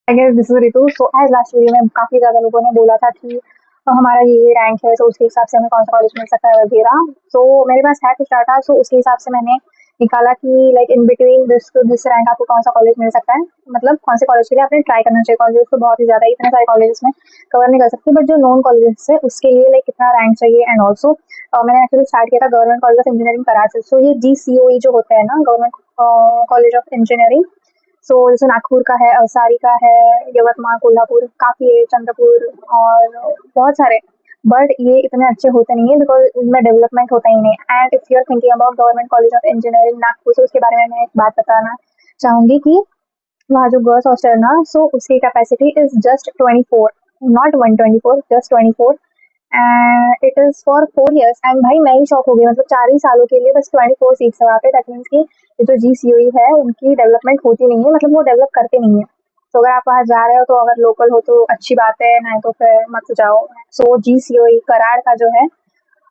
I guess this is Ritu. So as last video में काफी ज्यादा लोगों ने बोला था कि हमारा ये रैंक है, तो उसके हिसाब से हमें कौन सा कॉलेज मिल सकता है वगैरह। तो मेरे पास है कुछ डाटा, सो उसके हिसाब से मैंने निकाला कि like in between this two this rank आपको कौन सा कॉलेज मिल सकता है, मतलब कौन से कॉलेज के लिए आपने ट्राई करना चाहिए। कॉलेज तो बहुत ही ज्यादा, इतने सारे कॉलेजेस में कवर नहीं कर सकती, बट जो नॉन कॉलेजेस है उसके लिए लाइक कितना रैंक चाहिए। एंड ऑल्सो मैंने एक्चुअली स्टार्ट किया था government college of engineering Karachi. So ये GCOE जो होता है ना, government college of engineering, so जैसे नागपुर का है, अवसारी का है, यवतमाल, कोल्हापुर, काफ़ी है, चंद्रपुर और बहुत सारे। बट ये इतने अच्छे होते नहीं है बिकॉज इनमें डेवलपमेंट होता ही नहीं। And if you are thinking about government college of engineering Nagpur, से उसके बारे में मैं एक बात बताना चाहूँगी कि वहाँ जो गर्ल्स हॉस्टल है ना, सो उसकी capacity is just 24, not 124, just 24। And it is for 4 years। And भाई मैं ही शॉक हो गई, मतलब 4 ही सालों के लिए बस 24 सीट्स है वहाँ पे। दैट मीन्स कि ये जो GCOE है उनकी डेवलपमेंट होती नहीं है, मतलब वो डेवलप करते नहीं है। तो अगर आप वहाँ जा रहे हो, तो अगर लोकल हो तो अच्छी बात है, नहीं तो फिर मत जाओ। सो GCOE कराड़ का जो है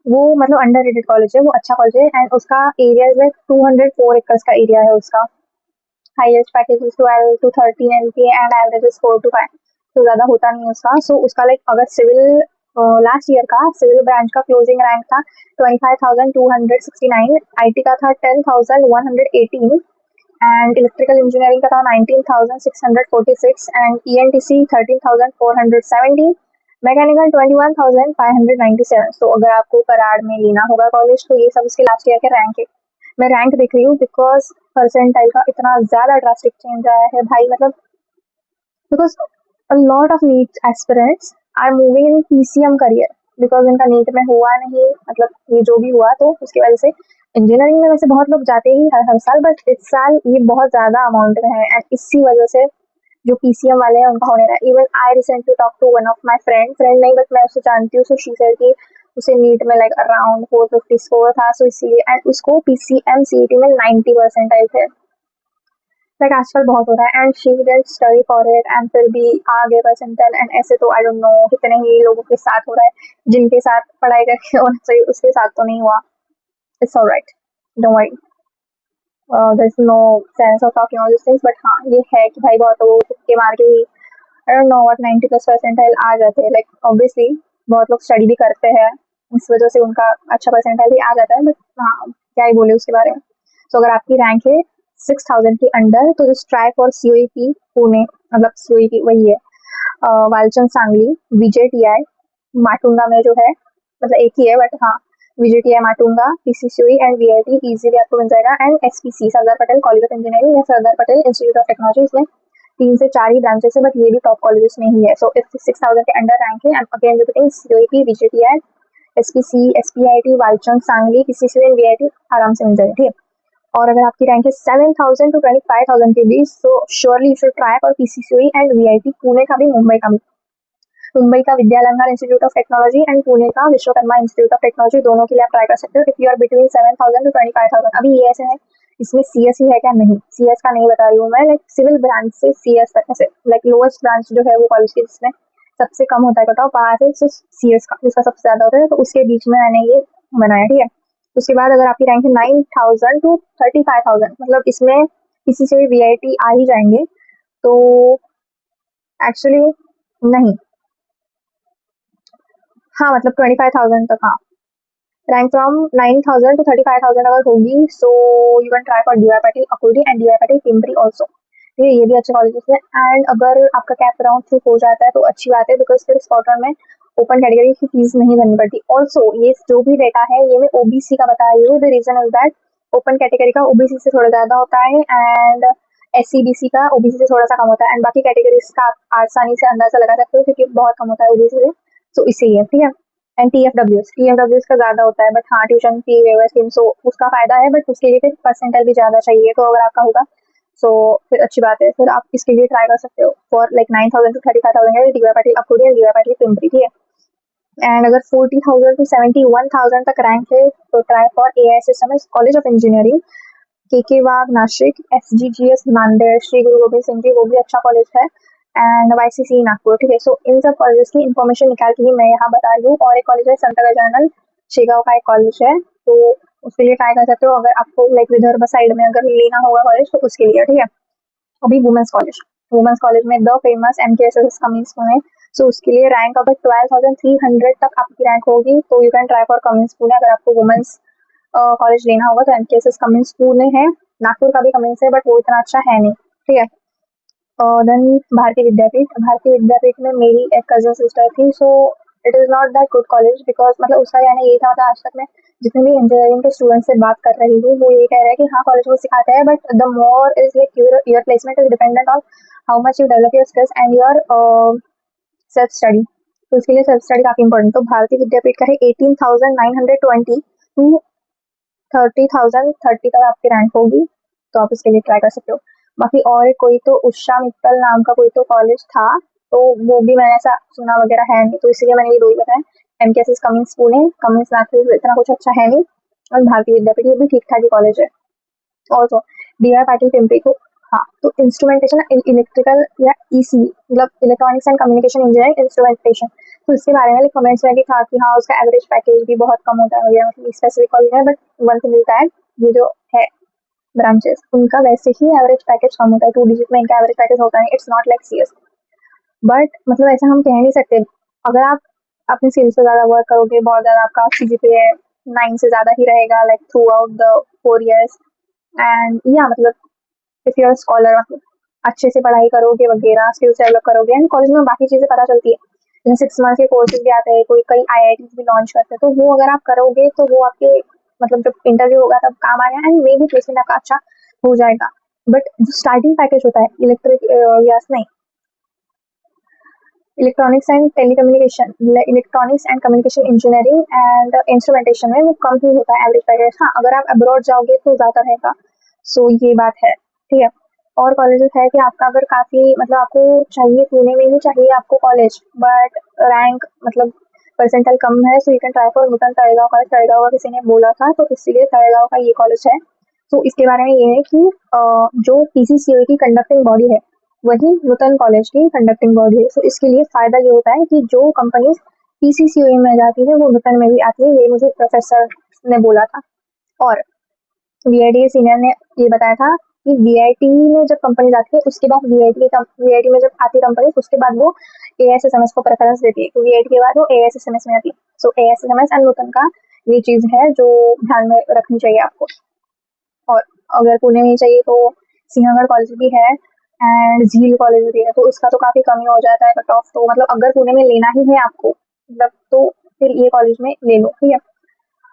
वो मतलब अंडररेटेड कॉलेज है, वो अच्छा कॉलेज है। एंड उसका एरिया इज लाइक 204 एकर्स का एरिया है उसका। Highest package is 12 to 13 LPA and average is 4 to 5। तो ज़्यादा होता नहीं है उसका। सो उसका लाइक अगर सिविल लास्ट ईयर का सिविल ब्रांच का क्लोजिंग रैंक था 25,269, IT का था 10,118 एंड इलेक्ट्रिकल इंजीनियरिंग का था 19,646 एंड ENTC 13,470, मैकेनिकल 21,597। तो अगर आपको कराड़ में लेना होगा कॉलेज, तो ये सब उसके लास्ट ईयर के रैंक है। मैं रैंक देख रही हूँ बिकॉज परसेंटाइल का इतना ज्यादा ड्रास्टिक चेंज आया है भाई, मतलब because a lot of NEET aspirants are moving in PCM career because इनका नीट में हुआ नहीं, मतलब ये जो भी हुआ तो उसकी वजह से। इंजीनियरिंग में वैसे बहुत लोग जाते ही हर साल, बट इस साल ये बहुत ज्यादा अमाउंट में है। एंड इसी वजह से जो PCM वाले हैं उनका होने रहा है। Even I recently talk to one of my friend नहीं, बट मैं उससे जानती हूँ। सो शी सेड कि उसे नीट में लाइक अराउंड 450 स्कोर था, सो इसीलिए। एंड उसको PCM CET में 90% आए थे। लाइक आजकल बहुत हो रहा है। And she didn't study for it and फिर भी आगे परसेंटाइल। एंड ऐसे तो आई डोंट नो कितने ही लोगों के साथ हो रहा है जिनके साथ पढ़ाई करके होना चाहिए उसके साथ तो नहीं हुआ। It's alright, don't worry, there is no sense of talking all this things. But हाँ ये है कि भाई बहुत लोगों को तुक्के मार के भी I don't know what 90+ percentile आ जाते हैं। लाइक ऑब्वियसली बहुत लोग स्टडी भी करते हैं, इस वजह से उनका अच्छा परसेंटाइल भी आ जाता है। बट हाँ क्या ही बोले उसके बारे में। तो अगर आपकी रैंक है 6,000 के अंडर, तो just try for COEP Pune, मतलब COEP वही है, वालचंद सांगली, VJTI माटुंगा में जो है, मतलब एक ही है बट हाँ, VJTI Matunga, PCCOE and VIT easily आपको मिल जाएगा। And SPC Sardar Patel college of engineering या Sardar Patel institute of technology, इसमें 3 से 4 ही ब्रांचेस है, बट ये भी टॉप कॉलेजेस में ही है। सो इफ 6,000 के अंडर रैंक है, again repeating, COEP, VJTI, SPC, SPIT, Walchand Sangli, PCCOE and VIT आराम से मिल जाएगा, ठीक है। और अगर आपकी रैंक है 7,000 to 25,000 के बीच, तो surely you should try for PCCOE and VIT, Pune का भी, मुंबई का भी। मुंबई का Vidyalankar institute of technology and Pune का विश्वकर्मा इंस्टीट्यूट ऑफ टेक्नोलॉजी, दोनों के लिए आप ट्राई कर सकते हो if you are between 7,000 to 25,000। अभी ये ऐसे है, इसमें CS ही है क्या? नहीं, CS का नहीं बता रही हूँ मैं, लाइक सिविल ब्रांच से CS तक, ऐसे लाइक लोएस्ट ब्रांच जो है वो कॉलेज की जिसमें सबसे कम होता है कट ऑफ, वहाँ से सिर्फ CS का जिसका सबसे ज्यादा होता है, तो उसके बीच में मैंने ये बनाया, ठीक है। उसके बाद अगर आपकी रैंक है 9,000 to 35,000, मतलब इसमें किसी से भी VIT आ ही जाएंगे, तो एक्चुअली नहीं, हाँ मतलब 25,000 तक, हाँ। रैंक फ्रॉम 9,000 to 35,000 अगर होगी, so you can try for DY Patil Akurdi and DY Patil Pimpri also, ठीक है। ये भी अच्छे कॉलेजेस है। एंड अगर आपका कैप राउंड थ्रू हो जाता है तो अच्छी बात है, बिकॉज फिर स्पॉटर में ओपन कैटेगरी की फीस नहीं भरनी पड़ती। ऑल्सो ये जो भी डेटा है ये मैं OBC का बता रही हूँ। The reason is that open category का OBC से थोड़ा ज्यादा होता है, एंड SC BC का OBC से थोड़ा सा कम होता है। एंड बाकी कैटेगरीज का आप आसानी से अंदाजा लगा सकते हो क्योंकि बहुत कम होता है OBC से, तो इसीलिए, ठीक है। एंड TFWs का ज्यादा होता है, बट हाँ ट्यूशन फी वेवर स्कीम, सो उसका फायदा है, बट उसके लिए फिर परसेंटाइल भी ज्यादा चाहिए। तो अगर आपका होगा सो फिर अच्छी बात है, फिर आप इसके लिए ट्राई कर सकते हो फॉर लाइक 9,000 to 35,000 है DY Patil Akurdi and DY Patil Pimpri, ठीक है। एंड अगर 40,000 to 71,000 तक रैंक है, तो try for AISSMS college of engineering, KK वाग नासिक, SGGS नांदेड़, श्री गुरु गोविंद सिंह जी, वो भी अच्छा कॉलेज है। एंड YCC नागपुर, ठीक है। सो इन सब कॉलेजेस की इन्फॉर्मेशन निकाल के ही मैं यहाँ बता रही हूँ। और एक कॉलेज है संत गजानन, शेगांव का एक कॉलेज है, तो उसके लिए ट्राई कर सकते हो अगर आपको लाइक विदर्भ साइड में अगर लेना होगा कॉलेज, तो उसके लिए, ठीक है। अभी वुमेन्स कॉलेज, वुमेंस कॉलेज में the famous MKSS Cummins Pune. So उसके लिए रैंक अगर 12,300 तक आपकी रैंक होगी तो you can try for Cummins Pune. अगर आपको वुमेंस कॉलेज लेना होगा तो MKSS कमिंस पुणे है। नागपुर का भी कमिंस है बट वो इतना अच्छा है नहीं, ठीक है। देन भारतीय विद्यापीठ में मेरी एक कजन सिस्टर थी। So it is not that good college because मतलब उसका कहना ये था, मतलब आज तक मैं जितने भी इंजीनियरिंग के स्टूडेंट से बात कर रही हूँ वो ये कह रहे हैं कि हाँ कॉलेज वो सिखाते हैं but the more is like your placement is dependent on how much you develop your skills and your self study. तो उसके लिए सेल्फ स्टडी काफ़ी इंपॉर्टेंट। तो भारतीय विद्यापीठ का है 18,920 टू 30,030 तक आपकी रैंक होगी, तो आप इसके लिए ट्राई कर सकते हो। बाकी और कोई तो उषा मित्तल नाम का कोई तो कॉलेज था, तो वो भी मैंने ऐसा सुना वगैरह है नहीं, तो इसलिए मैंने ये दो ही बताया। MKSS Cummins Pune, Cummins Nagpur इतना कुछ अच्छा है नहीं, और भारतीय विद्यापीठ ये भी ठीक ठाक ही कॉलेज है। ऑल्सो DY पाटिल पिंपरी को, हाँ तो इंस्ट्रूमेंटेशन इलेक्ट्रिकल या EC मतलब electronics and communication engineering instrumentation, तो इसके बारे में कमेंट्स में भी था कि हाँ उसका एवरेज पैकेज भी बहुत कम होता है वगैरह, मतलब स्पेसिफिक कॉलेज है। But one thing is that ये जो है ब्रांचेस उनका वैसे ही एवरेज पैकेज कम होता है, 2 डिजिट में इनका एवरेज पैकेज होता है, it's not like CS। But मतलब ऐसा हम कह नहीं सकते, अगर आप अपने स्किल्स पे ज़्यादा वर्क करोगे, बहुत ज़्यादा आपका CGPA 9 से ज़्यादा ही रहेगा like through out the 4 years, and या मतलब इफ यू आर स्कॉलर, मतलब अच्छे से पढ़ाई करोगे वगैरह, स्किल्स डेवलप करोगे, एंड कॉलेज में बाकी चीज़ें पता चलती है, जैसे 6 मंथ के कोर्सेज भी आते हैं, कोई कई IITs भी लॉन्च करते हैं, तो वो अगर आप करोगे तो वो आपके मतलब जब इंटरव्यू होगा तब काम आएगा एंड मे बी प्लेसमेंट आपका अच्छा हो जाएगा। बट जो स्टार्टिंग पैकेज होता है electronics and communication engineering and instrumentation में वो कम ही होता है एवरेज पैकेज। हाँ अगर आप अब्रॉड जाओगे तो ज़्यादा रहेगा, सो ये बात है, ठीक है। और कॉलेजेस है कि आपका अगर काफ़ी मतलब आपको चाहिए, पुणे में ही चाहिए आपको कॉलेज, बट रैंक मतलब परसेंटाइल कम है, so you can try for Nutan Talegaon college. Talegaon का किसी ने बोला था तो इसीलिए तळेगाव का ये कॉलेज है। तो इसके बारे में ये है कि जो PCCOE की कंडक्टिंग बॉडी है वही नूतन कॉलेज की कंडक्टिंग बॉडी है। सो इसके लिए फ़ायदा ये होता है कि जो कंपनीज PCCOE में जाती है वो नूतन में भी आती है, ये मुझे प्रोफेसर ने बोला था। और VIT के सीनियर ने ये बताया था कि VIT में जब कंपनी आती है उसके बाद VIT में जब आती है कंपनी उसके बाद वो ASSMS को प्रेफरेंस देती है, तो VIT के बाद वो ASSMS में आती है। सो ASSMS एंड नूतन का ये चीज़ है जो ध्यान में रखनी चाहिए आपको। और अगर पुणे में ही चाहिए तो सिंहगढ़ कॉलेज भी है एंड झील कॉलेज भी है, तो उसका तो काफ़ी कमी हो जाता है कट ऑफ। तो मतलब अगर पुणे में लेना ही है आपको मतलब तो फिर ये कॉलेज में ले लो, ठीक है।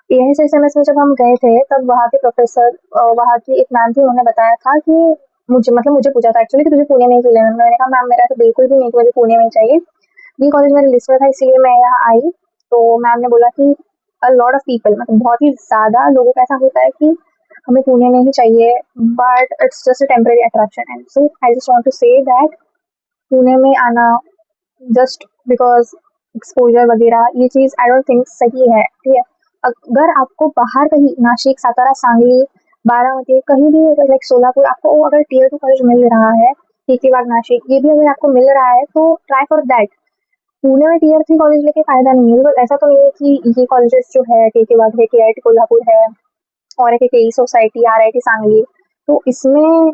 ASSMS में जब हम गए थे तब वहाँ के प्रोफेसर, वहाँ की एक मैम थी, उन्होंने बताया था कि मुझे पूछा था एक्चुअली कि तुझे पुणे में ही क्यों लेना है। मैंने कहा मैम मेरा तो बिल्कुल भी नहीं, मुझे पुणे में ही चाहिए, ये कॉलेज मेरी लिस्ट में था इसीलिए मैं यहाँ आई। तो मैम ने बोला कि अ लॉट ऑफ पीपल मतलब बहुत ही ज़्यादा लोगों का ऐसा होता है कि हमें पुणे में ही चाहिए, but it's just a temporary attraction. And so I just want to say that Pune में आना जस्ट बिकॉज एक्सपोजर वगैरह ये चीज़ आई डोंट थिंक सही है, ठीक है। अगर आपको बाहर कहीं नासिक, सातारा, सांगली, बारामती कहीं भी लाइक सोलापुर आपको अगर Tier 2 कॉलेज मिल रहा है, बाग नासिक ये भी अगर आपको मिल रहा है तो ट्राई फॉर दैट। पुणे में Tier 3 कॉलेज लेके फायदा नहीं है, बिकॉज ऐसा तो नहीं है कि ये कॉलेजेस जो है बाग है, KIT कोल्हापुर है, और एक KE सोसाइटी, RIT सांगली, तो इसमें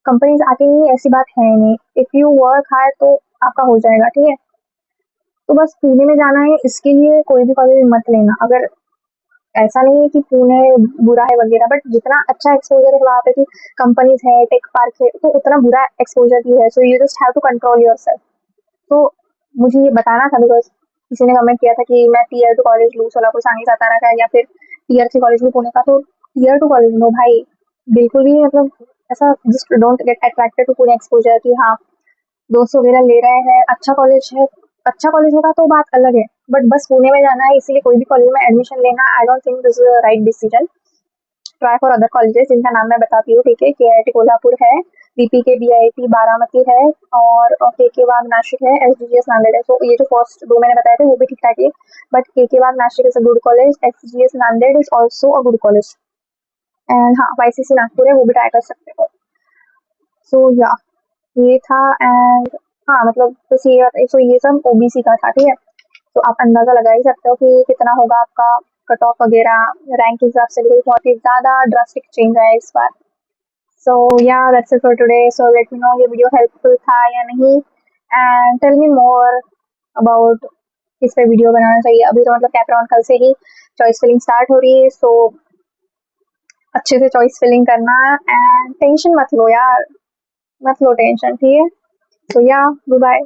कंपनीज आती नहीं, ऐसी बात है नहीं। इफ़ यू वर्क हार्ड तो आपका हो जाएगा, ठीक है। तो बस पुणे में जाना है इसके लिए कोई भी कॉलेज मत लेना। अगर ऐसा नहीं है कि पुणे बुरा है वगैरह, बट जितना अच्छा एक्सपोजर है वहाँ पे कि कंपनीज है, टेक पार्क है, तो उतना बुरा एक्सपोजर भी है। So you just have to control yourself. तो मुझे ये बताना था बिकॉज किसी ने कमेंट किया था कि मैं Tier 2 कॉलेज लूँ सोलापुर, सांगली, सातारा का, या फिर Tier 3 कॉलेज लूँ पुणे का। तो Tier 2 कॉलेज लो भाई, बिल्कुल भी मतलब ऐसा just don't get attracted to Pune exposure कि हाँ दोस्त वगैरह ले रहे हैं, अच्छा कॉलेज है, अच्छा कॉलेज होगा तो बात अलग है, बट बस पुणे में जाना है इसीलिए कोई भी कॉलेज में एडमिशन लेना I don't think this is a right decision. Try for other colleges जिनका नाम मैं बताती हूँ, ठीक है। KIT कोल्हापुर है, BPK BIT बारामती है, और KK बाग नासिक है, SGGS नांदेड़ है। तो ये जो फर्स्ट दो मैंने बताए थे वो भी ठीक ठाक है, but KK Bagh Nashik is a good college, SGGS Nanded is also a good college, and हाँ YCC नागपुर है, वो भी ट्राई कर सकते हो। सो या ये था, एंड हाँ मतलब बस ये, सो ये सब OBC का था, ठीक है। तो आप अंदाज़ा लगा ही सकते हो कि कितना होगा आपका कट ऑफ वगैरह, रैंक के हिसाब से भी बहुत ही ज़्यादा ड्रास्टिक चेंज आया इस बार। So yeah, that's it for today. So let me know ये वीडियो हेल्पफुल था या नहीं, and tell me more about किस पे वीडियो बनाना चाहिए। अभी तो मतलब कैपराउंड कल से ही चॉइस फिलिंग स्टार्ट हो रही है, सो अच्छे से चॉइस फिलिंग करना, एंड टेंशन मत लो यार, मत लो टेंशन, ठीक है। सो या, गुड बाय।